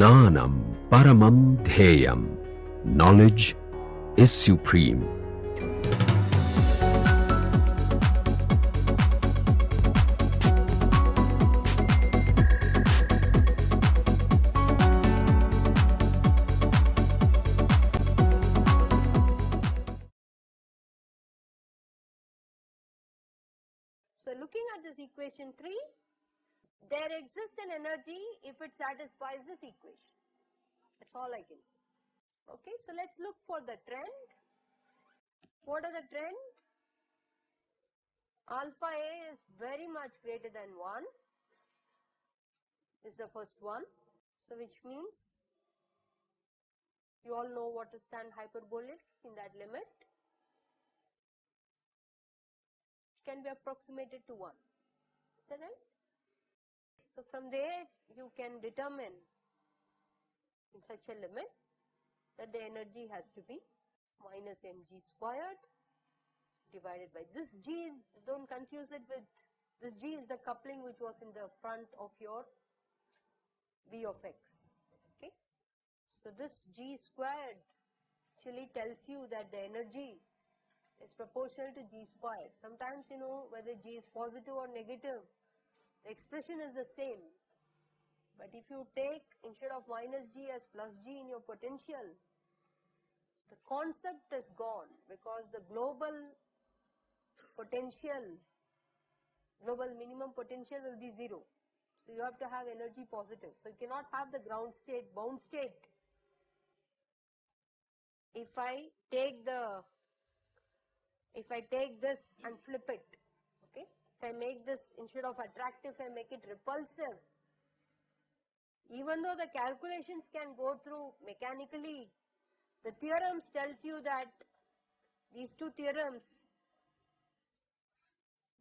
Jnanam paramam dhyayam. Knowledge is supreme. So looking at this equation 3, there exists an energy if it satisfies this equation. That's all I can say. Okay, so let's look for the trend. What are the trend? Alpha A is very much greater than 1 is the first one. So which means you all know what is tan hyperbolic in that limit. It can be approximated to 1. Is that right? So from there you can determine in such a limit that the energy has to be minus mg squared divided by this g. Don't confuse it with this g is the coupling which was in the front of your v of x. Okay, so this g squared actually tells you that the energy is proportional to g squared. Sometimes you know whether g is positive or negative, the expression is the same. But if you take instead of minus g as plus g in your potential, the concept is gone because the global potential, global minimum potential will be 0. So you have to have energy positive. So you cannot have the ground state, bound state. If I take this and flip it, okay, if I make this instead of attractive, I make it repulsive. Even though the calculations can go through mechanically, the theorems tells you that these two theorems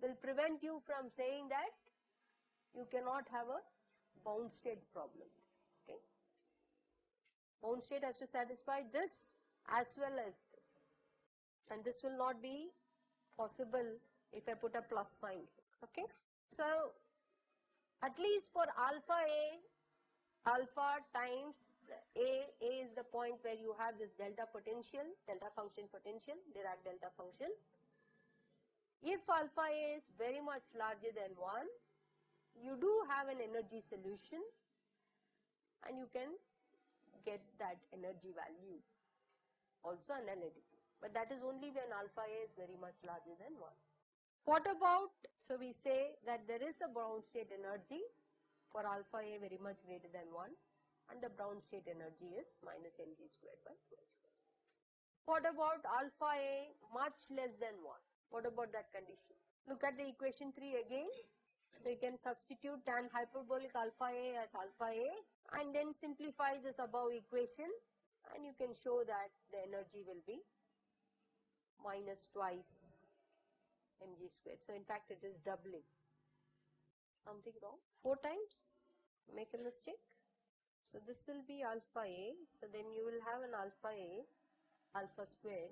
will prevent you from saying that you cannot have a bound state problem. Okay, bound state has to satisfy this as well as this, and this will not be possible if I put a plus sign. Okay, so at least for alpha A, alpha times A is the point where you have this delta potential, delta function potential, Dirac delta function. If alpha A is very much larger than 1, you do have an energy solution and you can get that energy value also analytically. But that is only when alpha A is very much larger than 1. What about, so we say that there is a ground state energy for alpha A very much greater than 1 and the ground state energy is minus mg squared by 2h squared. What about alpha A much less than 1? What about that condition? Look at the equation 3 again. So you can substitute tan hyperbolic alpha A as alpha A and then simplify this above equation and you can show that the energy will be minus twice mg squared. So in fact it is doubling. Something wrong? 4 times? Make a mistake? So this will be alpha A. So then you will have an alpha A, alpha squared.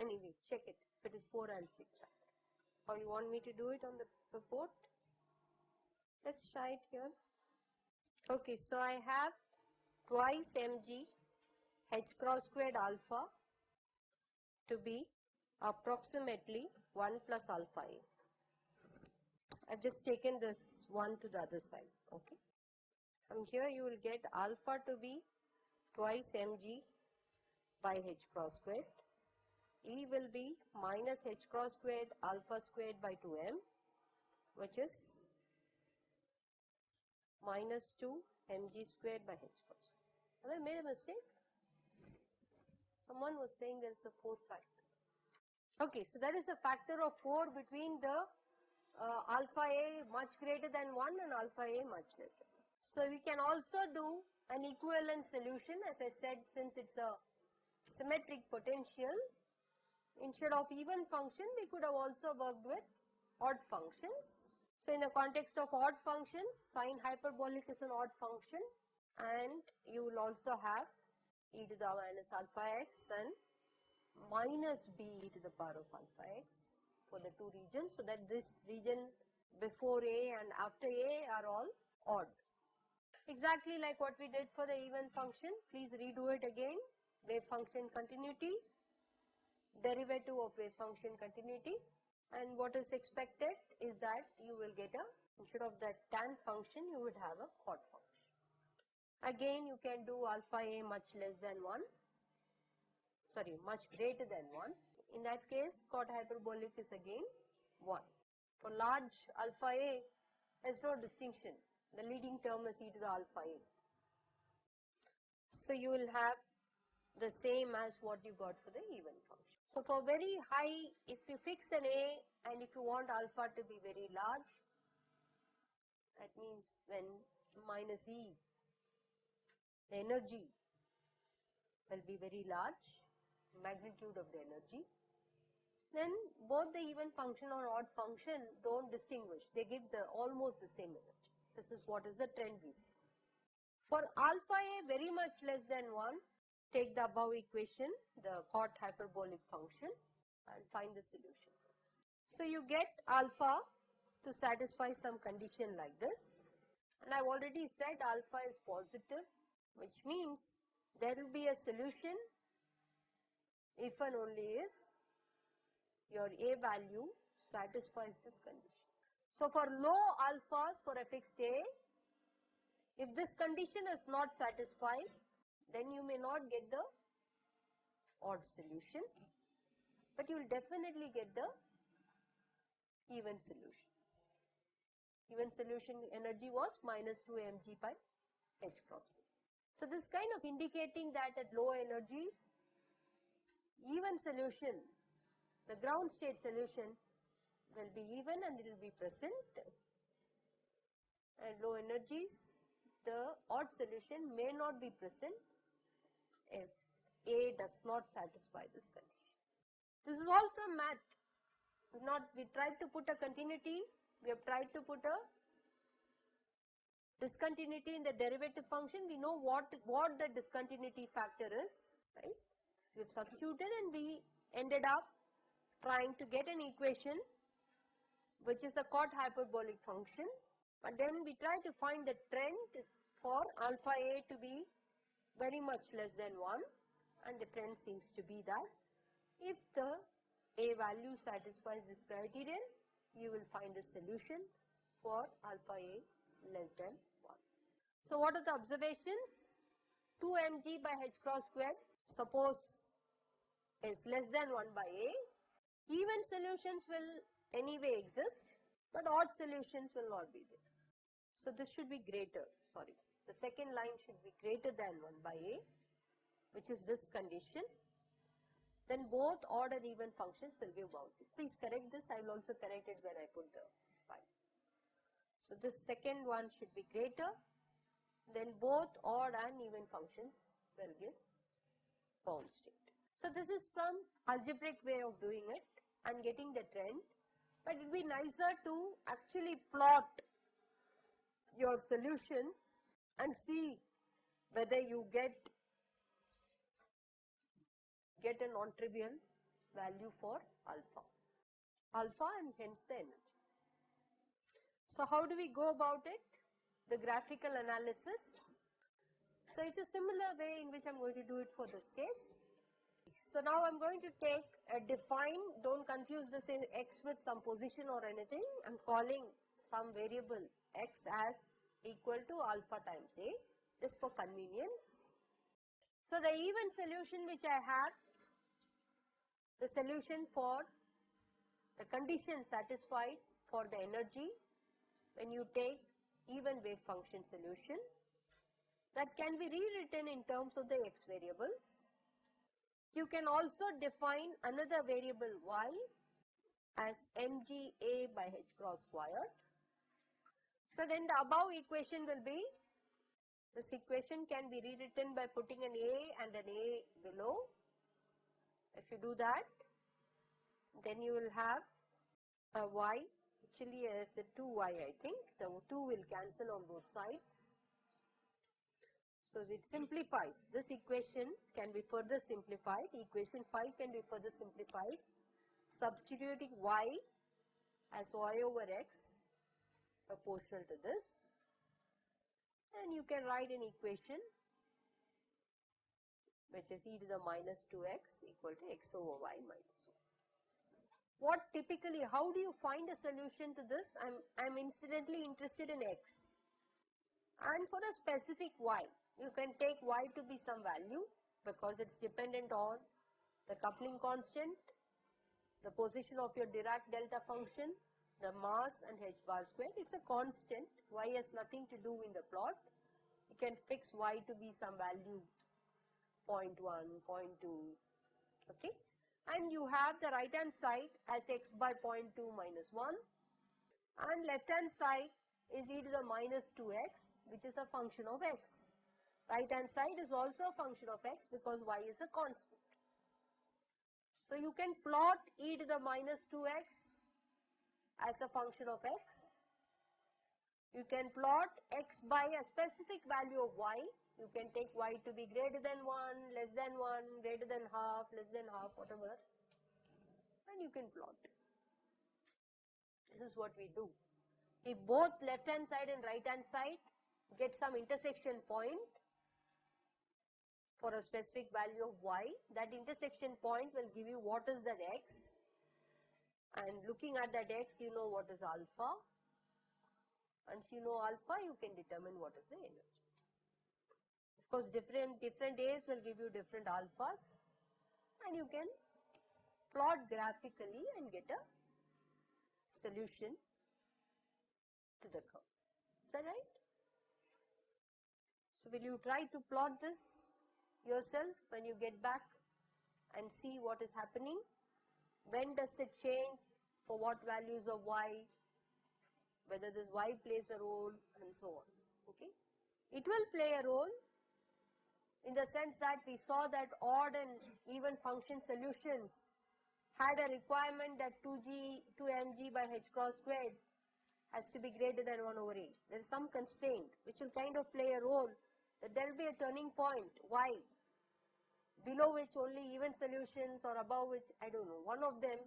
Anyway, check it. If it is 4, I'll check that. Or you want me to do it on the report? Let's try it here. Okay, so I have twice mg h cross squared alpha to be approximately 1 plus alpha A. I've just taken this 1 to the other side. Okay. From here you will get alpha to be twice mg by h cross squared. E will be minus h cross squared alpha squared by 2m, which is minus 2 mg squared by h cross squared. Have I made a mistake? Someone was saying there is a 4 factor. Okay, so that is a factor of 4 between the alpha A much greater than 1 and alpha A much less than 1. So we can also do an equivalent solution. As I said, since it's a symmetric potential, instead of even function, we could have also worked with odd functions. So in the context of odd functions, sine hyperbolic is an odd function and you will also have e to the minus alpha x and minus b e to the power of alpha x for the two regions, so that this region before A and after A are all odd. Exactly like what we did for the even function. Please redo it again. Wave function continuity, derivative of wave function continuity, and what is expected is that you will get a, instead of that tan function, you would have a cot function. Again, you can do alpha a much less than 1, sorry, much greater than 1. In that case, cot hyperbolic is again 1. For large alpha a, there is no distinction. The leading term is e to the alpha a. So you will have the same as what you got for the even function. So for very high, if you fix an a and if you want alpha to be very large, that means when minus e, the energy will be very large, magnitude of the energy, then both the even function or odd function don't distinguish. They give the almost the same energy. This is what is the trend we see. For alpha a very much less than 1, take the above equation, the cot hyperbolic function, and find the solution. So you get alpha to satisfy some condition like this. And I've already said alpha is positive, which means there will be a solution if and only if your a value satisfies this condition. So for low alphas for a fixed a, if this condition is not satisfied, then you may not get the odd solution, but you will definitely get the even solutions. Even solution energy was minus 2 mg by h cross 2. So this kind of indicating that at low energies, even solution, the ground state solution will be even and it will be present. At low energies, the odd solution may not be present if A does not satisfy this condition. This is all from math. We tried to put a continuity, we have tried to put a discontinuity in the derivative function. We know what the discontinuity factor is, right? We have substituted and we ended up trying to get an equation which is a cot hyperbolic function, but then we try to find the trend for alpha a to be very much less than 1, and the trend seems to be that if the a value satisfies this criterion, you will find a solution for alpha a less than 1. So what are the observations? 2 mg by h cross squared, suppose is less than 1 by a. Even solutions will anyway exist, but odd solutions will not be there. So this should be greater, sorry, the second line should be greater than 1 by a, which is this condition. Then both odd and even functions will give boundary. Please correct this, I will also correct it when I put the file. So this second one should be greater, then both odd and even functions will give bound state. So this is some algebraic way of doing it and getting the trend, but it will be nicer to actually plot your solutions and see whether you get a non-trivial value for alpha and hence the energy. So how do we go about it? The graphical analysis. So it's a similar way in which I'm going to do it for this case. So now I'm going to take a define, don't confuse this in x with some position or anything. I'm calling some variable x as equal to alpha times a, just for convenience. So the even solution which I have, the solution for the condition satisfied for the energy when you take even wave function solution, that can be rewritten in terms of the x variables. You can also define another variable y as mga by h cross squared. So then the above equation will be, this equation can be rewritten by putting an a and an a below. If you do that, then you will have a y, actually as a 2y I think, the 2 will cancel on both sides. So it simplifies. This equation can be further simplified. Equation 5 can be further simplified, substituting y as y over x proportional to this, and you can write an equation which is e to the minus 2x equal to x over y minus 1. How do you find a solution to this? I'm incidentally interested in x. And for a specific y, you can take y to be some value because it's dependent on the coupling constant, the position of your Dirac delta function, the mass and h bar squared. It's a constant. Y has nothing to do in the plot. You can fix y to be some value 0.1, 0.2, okay. And you have the right hand side as x by 0.2 minus 1 and left hand side is e to the minus 2x, which is a function of x. Right hand side is also a function of x because y is a constant. So you can plot e to the minus 2x as a function of x. You can plot x by a specific value of y. You can take y to be greater than 1, less than 1, greater than half, less than half, whatever. And you can plot. This is what we do. If both left hand side and right hand side get some intersection point for a specific value of y, that intersection point will give you what is that x, and looking at that x you know what is alpha. Once you know alpha, you can determine what is the energy. Of course, different A's will give you different alphas, and you can plot graphically and get a solution to the curve. Is that right? So will you try to plot this yourself when you get back and see what is happening? When does it change? For what values of y? Whether this y plays a role and so on. Okay? It will play a role in the sense that we saw that odd and even function solutions had a requirement that 2mg by h cross squared has to be greater than 1 over a. There is some constraint which will kind of play a role, that there will be a turning point, y, below which only even solutions or above which, I don't know, one of them,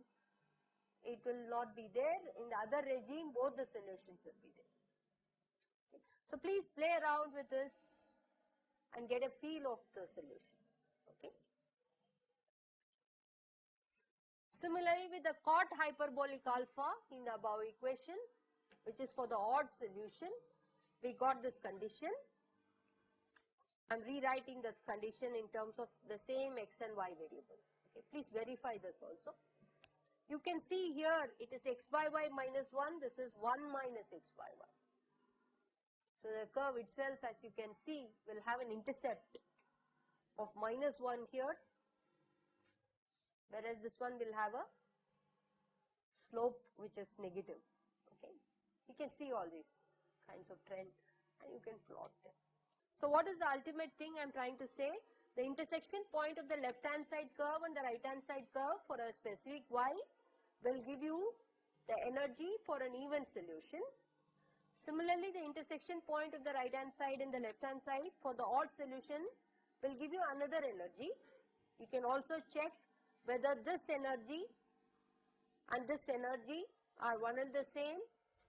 it will not be there. In the other regime, both the solutions will be there. Okay. So please play around with this and get a feel of the solutions. Okay. Similarly, with the cot hyperbolic alpha in the above equation, which is for the odd solution, we got this condition. I am rewriting this condition in terms of the same x and y variable. Okay, please verify this also. You can see here it is x by y minus 1, this is 1 minus x by y. So the curve itself, as you can see, will have an intercept of minus 1 here, whereas this one will have a slope which is negative. Okay, you can see all these kinds of trend and you can plot them. So what is the ultimate thing I am trying to say? The intersection point of the left hand side curve and the right hand side curve for a specific y will give you the energy for an even solution. Similarly, the intersection point of the right hand side and the left hand side for the odd solution will give you another energy. You can also check whether this energy and this energy are one and the same,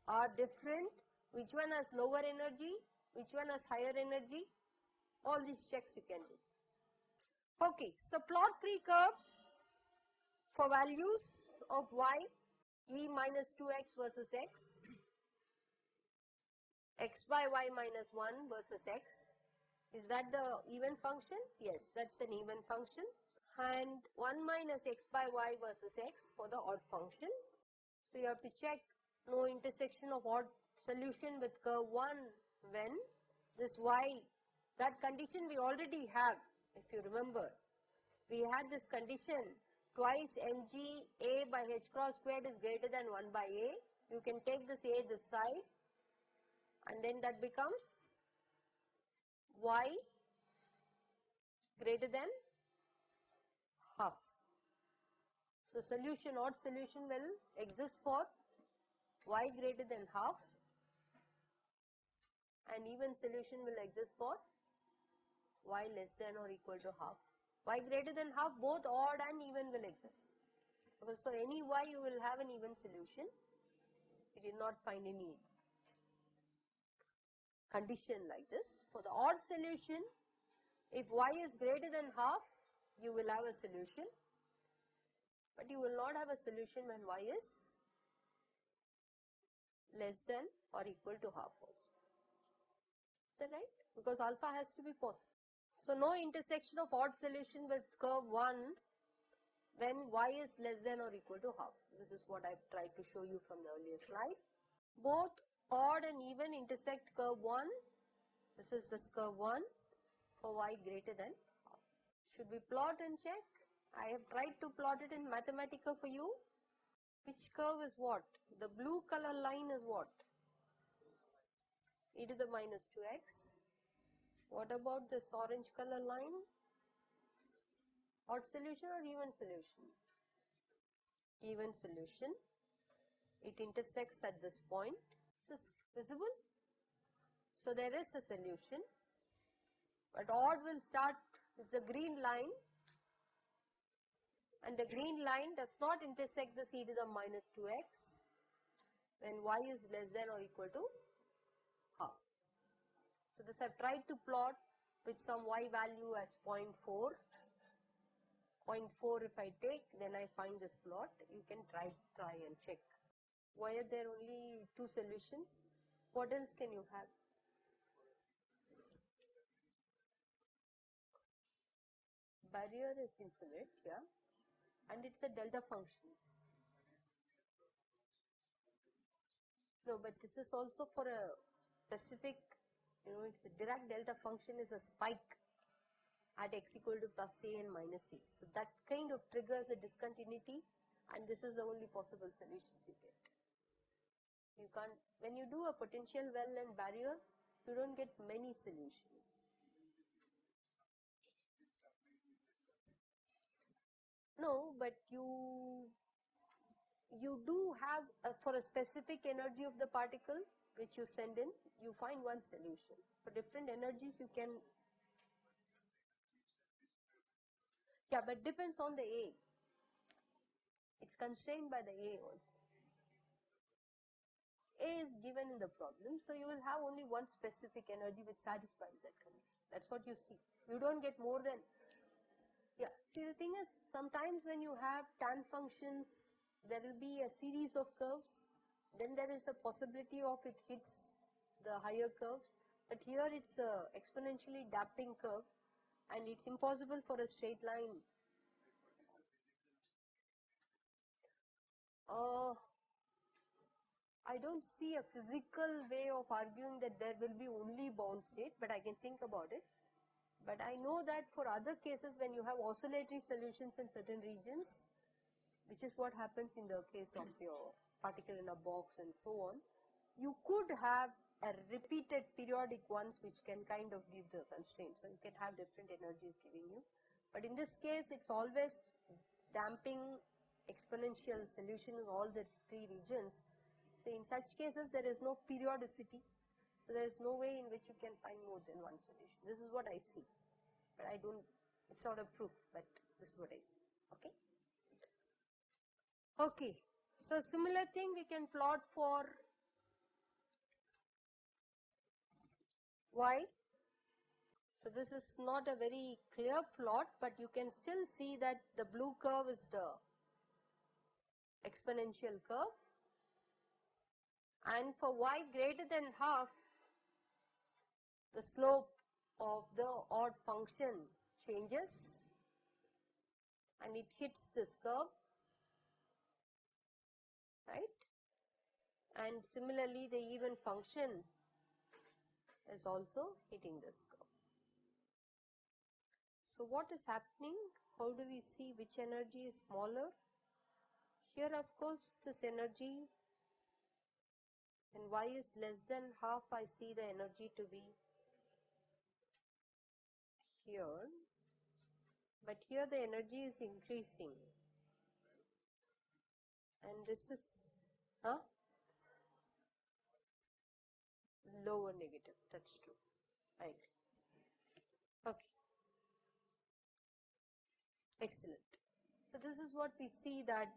are different, which one has lower energy, which one has higher energy. All these checks you can do. Okay, so plot 3 curves for values of y, e minus 2x versus x, x by y minus 1 versus x. Is that the even function? Yes, that's an even function. And 1 minus x by y versus x for the odd function. So you have to check no intersection of odd solution with curve 1 when this y, that condition we already have, if you remember. We had this condition twice mg a by h cross squared is greater than 1 by a. You can take this a this side and then that becomes y greater than half. So solution, odd solution will exist for y greater than half and even solution will exist for y less than or equal to half. Y greater than half, both odd and even will exist. Because for any y you will have an even solution. You did not find any condition like this. For the odd solution, if y is greater than half, you will have a solution, but you will not have a solution when y is less than or equal to half also. Is that right? Because alpha has to be positive. So no intersection of odd solution with curve 1 when y is less than or equal to half. This is what I have tried to show you from the earlier slide. Both odd and even intersect curve 1. This is this curve 1 for y greater than half. Should we plot and check? I have tried to plot it in Mathematica for you. Which curve is what? The blue color line is what? E to the minus 2x. What about this orange color line? Odd solution or even solution? Even solution. It intersects at this point. Is this visible? So there is a solution. But odd will start, is the green line. And the green line does not intersect this e to the minus 2x when y is less than or equal to half. So this I have tried to plot with some y value as 0.4. 0.4 if I take, then I find this plot. You can try and check. Why are there only two solutions? What else can you have? Barrier is infinite, yeah. And it's a delta function. No, but this is also for a specific, it's a Dirac delta function is a spike at x equal to plus a and minus a. So that kind of triggers a discontinuity, and this is the only possible solutions you get. You can't, when you do a potential well and barriers, you don't get many solutions. No, but you do have, for a specific energy of the particle which you send in, you find one solution. For different energies you can, yeah, but depends on the A. It's constrained by the A also. A is given in the problem, so you will have only one specific energy which satisfies that condition. That's what you see. You don't get more than, yeah. See, the thing is, sometimes when you have tan functions, there will be a series of curves. Then there is a possibility of it hits the higher curves. But here it's a exponentially damping curve, and it's impossible for a straight line. I don't see a physical way of arguing that there will be only bound state, but I can think about it. But I know that for other cases, when you have oscillatory solutions in certain regions, which is what happens in the case of your particle in a box and so on, you could have a repeated periodic ones which can kind of give the constraint. So you can have different energies giving you. But in this case, it's always damping exponential solution in all the three regions. So in such cases, there is no periodicity. So there is no way in which you can find more than one solution. This is what I see. But I don't, it's not a proof, but this is what I see. Okay? Okay. So similar thing we can plot for y. So this is not a very clear plot, but you can still see that the blue curve is the exponential curve. And for y greater than half, the slope of the odd function changes and it hits this curve, right? And similarly, the even function is also hitting this curve. So what is happening? How do we see which energy is smaller? Here, of course, this energy, when y is less than half, I see the energy to be here, but here the energy is increasing, and this is lower negative. That's true. I agree. Okay. Excellent. So this is what we see, that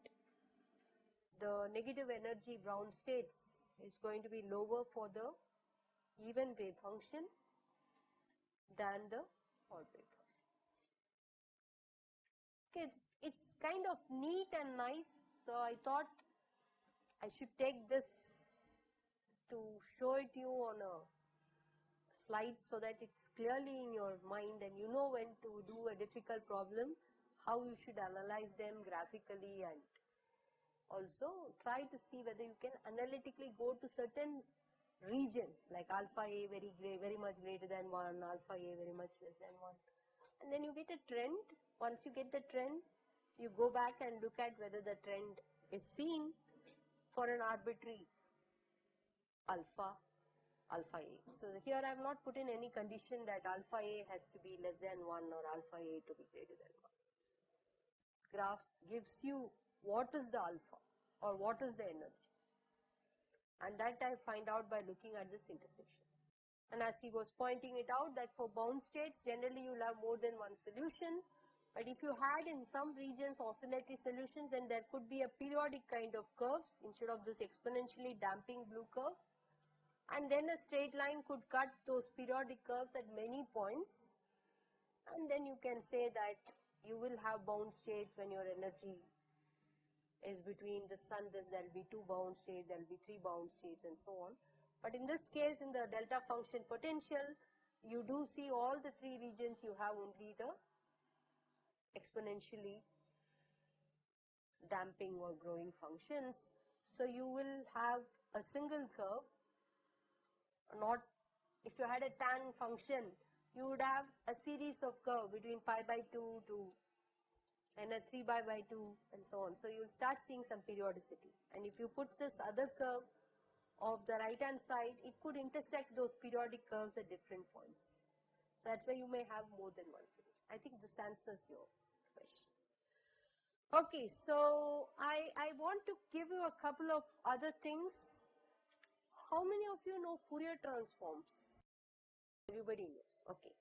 the negative energy Brown states is going to be lower for the even wave function than the odd wave function. Okay, it's kind of neat and nice, so I thought I should take this to show it to you on a slide so that it's clearly in your mind and you know when to do a difficult problem, how you should analyze them graphically, and also try to see whether you can analytically go to certain regions like alpha A very much greater than 1, alpha A very much less than 1, and then you get a trend. Once you get the trend, you go back and look at whether the trend is seen for an arbitrary alpha A. So here I have not put in any condition that alpha A has to be less than 1 or alpha A to be greater than 1. Graph gives you what is the alpha or what is the energy, and that I find out by looking at this intersection. And as he was pointing it out, that for bound states generally you will have more than one solution, but if you had in some regions oscillatory solutions, then there could be a periodic kind of curves instead of this exponentially damping blue curve, and then a straight line could cut those periodic curves at many points, and then you can say that you will have bound states when your energy is between the sun, there will be 2 bound states, there will be 3 bound states, and so on. But in this case, in the delta function potential, you do see all the 3 regions, you have only the exponentially damping or growing functions. So you will have a single curve, not, if you had a tan function, you would have a series of curve between pi by 2 to and a 3 by 2 and so on. So you will start seeing some periodicity, and if you put this other curve of the right hand side, it could intersect those periodic curves at different points. So that's why you may have more than one solution. I think this answers your question. Okay, so I want to give you a couple of other things. How many of you know Fourier transforms? Everybody knows. Okay.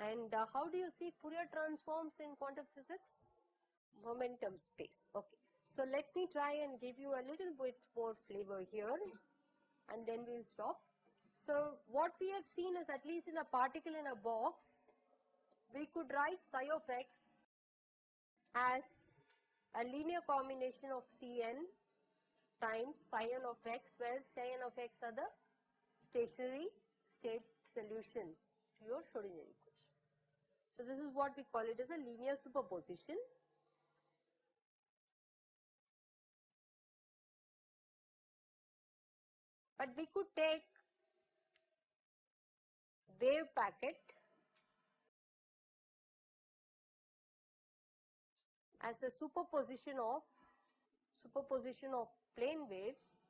And how do you see Fourier transforms in quantum physics? Momentum space. Okay. So let me try and give you a little bit more flavor here, and then we'll stop. So what we have seen is, at least in a particle in a box, we could write psi of x as a linear combination of Cn times psi n of x, where psi n of x are the stationary state solutions to your Schrodinger equation. So this is what we call it as a linear superposition. But we could take wave packet as a superposition of plane waves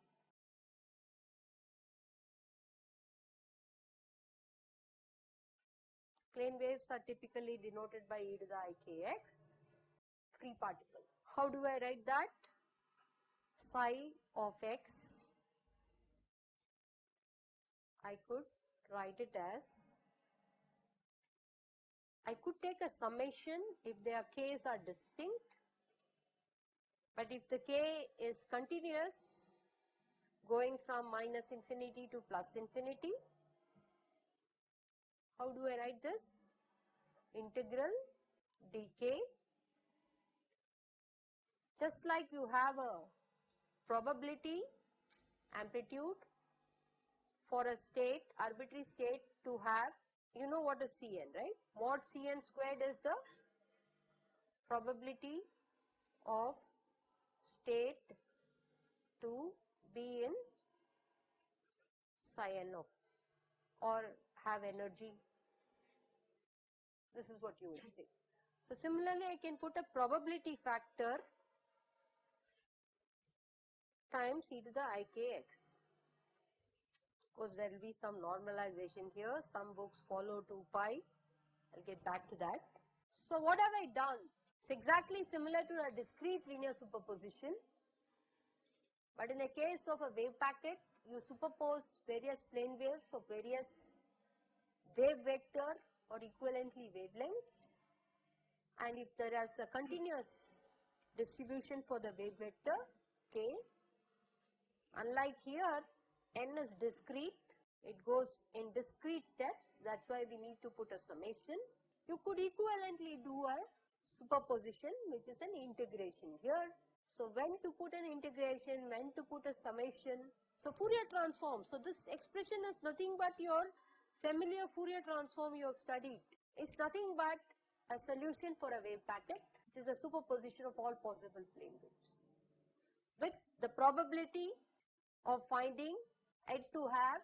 Plane waves are typically denoted by e to the ikx, free particle. How do I write that? Psi of x, I could write it as, I could take a summation if their k's are distinct, but if the k is continuous, going from minus infinity to plus infinity, how do I write this? Integral dk, just like you have a probability amplitude for a state, arbitrary state, to have, you know what is Cn, right? Mod Cn squared is the probability of state to be in psi n of, or have energy. This is what you would say. So similarly, I can put a probability factor times e to the ikx. Of course, there will be some normalization here. Some books follow 2 pi. I'll get back to that. So what have I done? It's exactly similar to a discrete linear superposition. But in the case of a wave packet, you superpose various plane waves of various wave vector or equivalently wavelengths. And if there is a continuous distribution for the wave vector k, unlike here, n is discrete, It goes in discrete steps. That's why we need to put a summation. You could equivalently do a superposition, which is an integration here. So when to put an integration, when to put a summation. So Fourier transform. So this expression is nothing but your familiar Fourier transform you have studied. It's nothing but a solution for a wave packet, which is a superposition of all possible plane waves, with the probability of finding it to have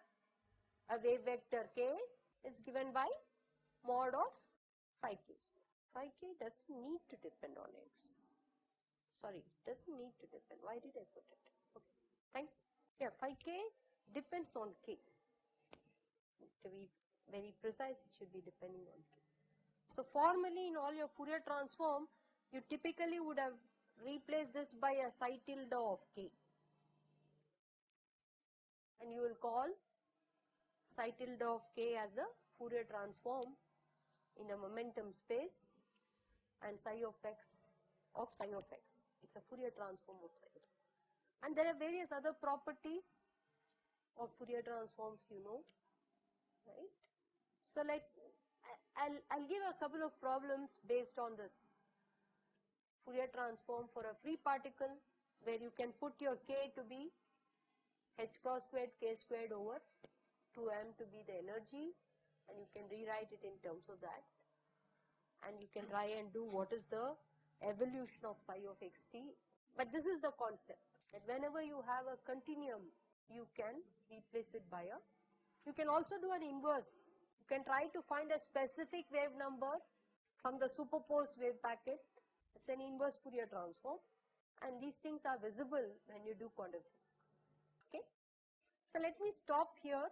a wave vector k is given by mod of phi k square. Phi k doesn't need to depend on x. Sorry, doesn't need to depend. Why did I put it? Okay, thank you. Yeah, phi k depends on k. To be very precise, it should be depending on k. So formally in all your Fourier transform, you typically would have replaced this by a psi tilde of k. And you will call psi tilde of k as the Fourier transform in the momentum space, and psi of x of psi of x. It's a Fourier transform of psi of x. And there are various other properties of Fourier transforms, you know, right? So like I'll give a couple of problems based on this Fourier transform for a free particle, where you can put your k to be h cross squared k squared over 2m to be the energy, and you can rewrite it in terms of that, and you can try and do what is the evolution of psi of xt. But this is the concept, that whenever you have a continuum, you can replace it by a, you can also do an inverse. You can try to find a specific wave number from the superposed wave packet. It's an inverse Fourier transform, and these things are visible when you do quantum physics. Okay, so let me stop here.